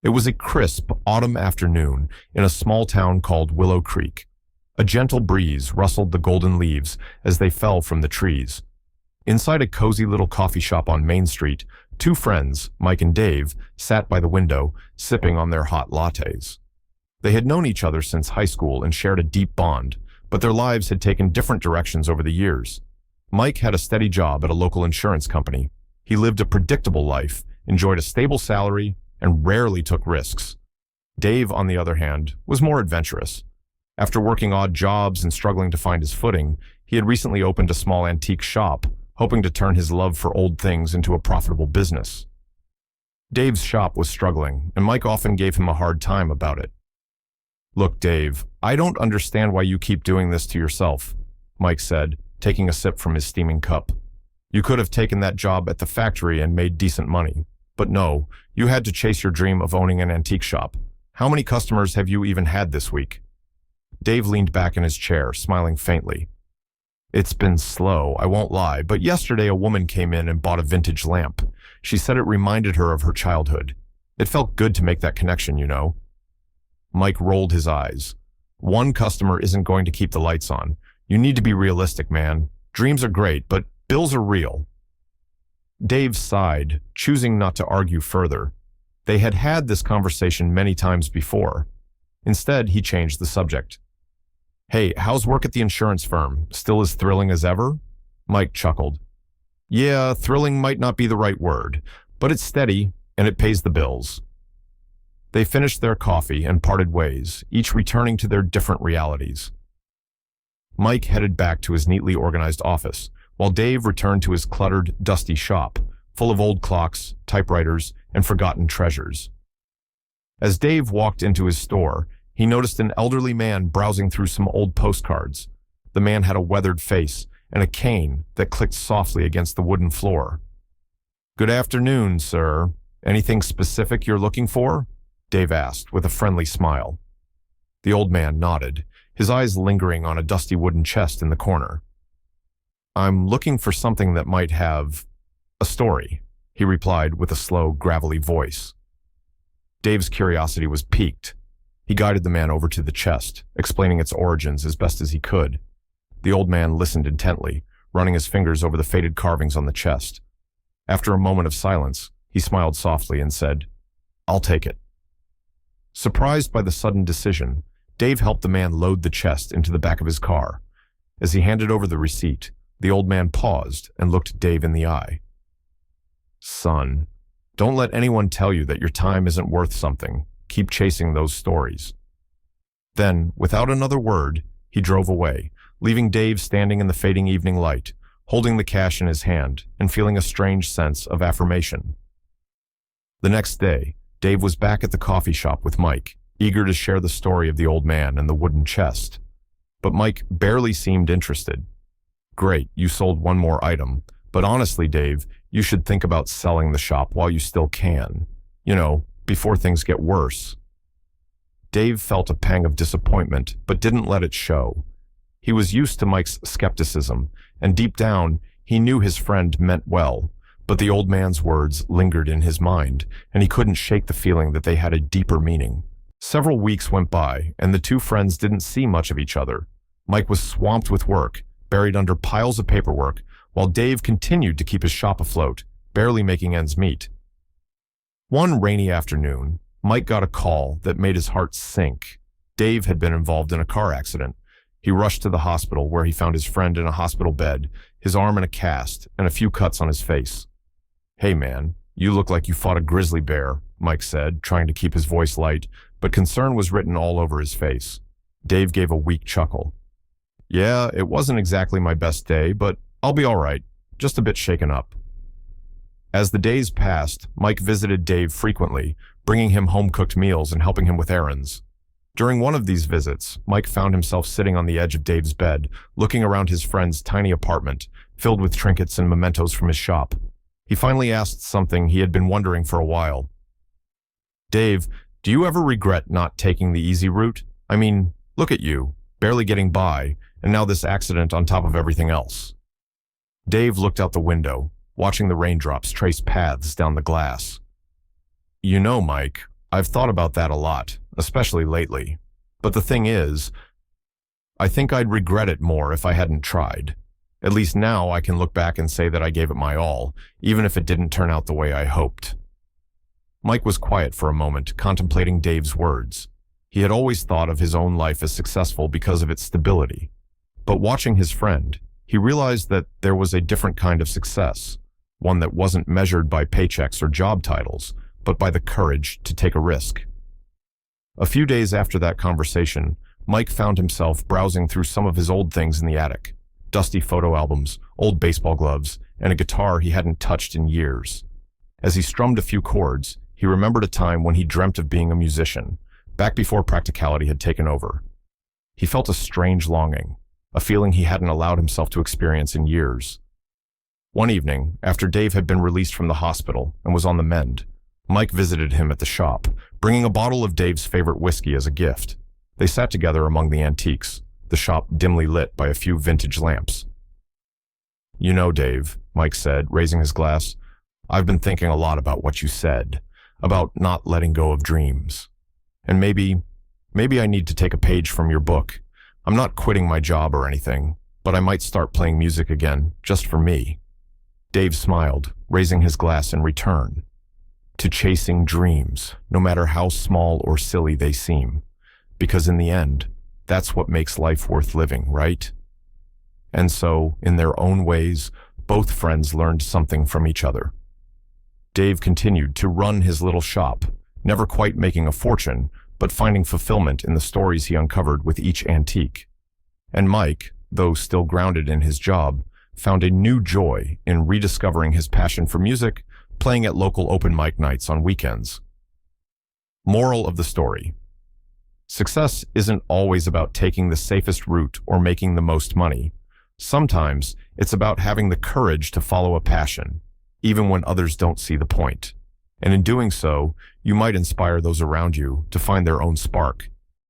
It was a crisp autumn afternoon in a small town called Willow Creek. A gentle breeze rustled the golden leaves as they fell from the trees. Inside a cozy little coffee shop on Main Street, two friends, Mike and Dave, sat by the window, sipping on their hot lattes. They had known each other since high school and shared a deep bond, but their lives had taken different directions over the years. Mike had a steady job at a local insurance company. He lived a predictable life, enjoyed a stable salary, and rarely took risks. Dave, on the other hand, was more adventurous. After working odd jobs and struggling to find his footing, he had recently opened a small antique shop, hoping to turn his love for old things into a profitable business. Dave's shop was struggling, and Mike often gave him a hard time about it. "Look, Dave, I don't understand why you keep doing this to yourself," Mike said, taking a sip from his steaming cup. "You could have taken that job at the factory and made decent money. But no, you had to chase your dream of owning an antique shop. How many customers have you even had this week?" Dave leaned back in his chair, smiling faintly. "It's been slow, I won't lie, but yesterday a woman came in and bought a vintage lamp. She said it reminded her of her childhood. It felt good to make that connection, you know." Mike rolled his eyes. "One customer isn't going to keep the lights on. You need to be realistic, man. Dreams are great, but bills are real." Dave sighed, choosing not to argue further. They had had this conversation many times before. Instead, he changed the subject. "Hey, how's work at the insurance firm? Still as thrilling as ever?" Mike chuckled. "Yeah, thrilling might not be the right word, but it's steady, and it pays the bills." They finished their coffee and parted ways, each returning to their different realities. Mike headed back to his neatly organized office, while Dave returned to his cluttered, dusty shop, full of old clocks, typewriters, and forgotten treasures. As Dave walked into his store, he noticed an elderly man browsing through some old postcards. The man had a weathered face and a cane that clicked softly against the wooden floor. "Good afternoon, sir. Anything specific you're looking for?" Dave asked, with a friendly smile. The old man nodded, his eyes lingering on a dusty wooden chest in the corner. "I'm looking for something that might have a story," he replied with a slow, gravelly voice. Dave's curiosity was piqued. He guided the man over to the chest, explaining its origins as best as he could. The old man listened intently, running his fingers over the faded carvings on the chest. After a moment of silence, he smiled softly and said, "I'll take it." Surprised by the sudden decision, Dave helped the man load the chest into the back of his car. As he handed over the receipt, the old man paused and looked Dave in the eye. "Son, don't let anyone tell you that your time isn't worth something. Keep chasing those stories." Then, without another word, he drove away, leaving Dave standing in the fading evening light, holding the cash in his hand and feeling a strange sense of affirmation. The next day, Dave was back at the coffee shop with Mike, eager to share the story of the old man and the wooden chest. But Mike barely seemed interested. "Great, you sold one more item, but honestly, Dave, you should think about selling the shop while you still can. You know, before things get worse." Dave felt a pang of disappointment, but didn't let it show. He was used to Mike's skepticism, and deep down, he knew his friend meant well, but the old man's words lingered in his mind, and he couldn't shake the feeling that they had a deeper meaning. Several weeks went by, and the two friends didn't see much of each other. Mike was swamped with work, buried under piles of paperwork, while Dave continued to keep his shop afloat, barely making ends meet. One rainy afternoon, Mike got a call that made his heart sink. Dave had been involved in a car accident. He rushed to the hospital, where he found his friend in a hospital bed, his arm in a cast, and a few cuts on his face. "Hey man, you look like you fought a grizzly bear," Mike said, trying to keep his voice light, but concern was written all over his face. Dave gave a weak chuckle. "Yeah, it wasn't exactly my best day, but I'll be all right, just a bit shaken up." As the days passed, Mike visited Dave frequently, bringing him home-cooked meals and helping him with errands. During one of these visits, Mike found himself sitting on the edge of Dave's bed, looking around his friend's tiny apartment, filled with trinkets and mementos from his shop. He finally asked something he had been wondering for a while. "Dave, do you ever regret not taking the easy route? I mean, look at you, barely getting by, and now this accident on top of everything else." Dave looked out the window, watching the raindrops trace paths down the glass. "You know, Mike, I've thought about that a lot, especially lately. But the thing is, I think I'd regret it more if I hadn't tried. At least now I can look back and say that I gave it my all, even if it didn't turn out the way I hoped. Mike was quiet for a moment, contemplating Dave's words. He had always thought of his own life as successful because of its stability. But watching his friend, he realized that there was a different kind of success, one that wasn't measured by paychecks or job titles, but by the courage to take a risk. A few days after that conversation, Mike found himself browsing through some of his old things in the attic. Dusty photo albums, old baseball gloves, and a guitar he hadn't touched in years. As he strummed a few chords, he remembered a time when he dreamt of being a musician, back before practicality had taken over. He felt a strange longing, a feeling he hadn't allowed himself to experience in years. One evening, after Dave had been released from the hospital and was on the mend, Mike visited him at the shop, bringing a bottle of Dave's favorite whiskey as a gift. They sat together among the antiques, the shop dimly lit by a few vintage lamps. "You know, Dave," Mike said, raising his glass, "I've been thinking a lot about what you said, about not letting go of dreams. And maybe I need to take a page from your book. I'm not quitting my job or anything, but I might start playing music again, just for me." Dave smiled, raising his glass in return. "To chasing dreams, no matter how small or silly they seem. Because in the end, that's what makes life worth living, right?" And so, in their own ways, both friends learned something from each other. Dave continued to run his little shop, never quite making a fortune, but finding fulfillment in the stories he uncovered with each antique. And Mike, though still grounded in his job, found a new joy in rediscovering his passion for music, playing at local open mic nights on weekends. Moral of the story: success isn't always about taking the safest route or making the most money. Sometimes it's about having the courage to follow a passion, even when others don't see the point. And in doing so, you might inspire those around you to find their own spark,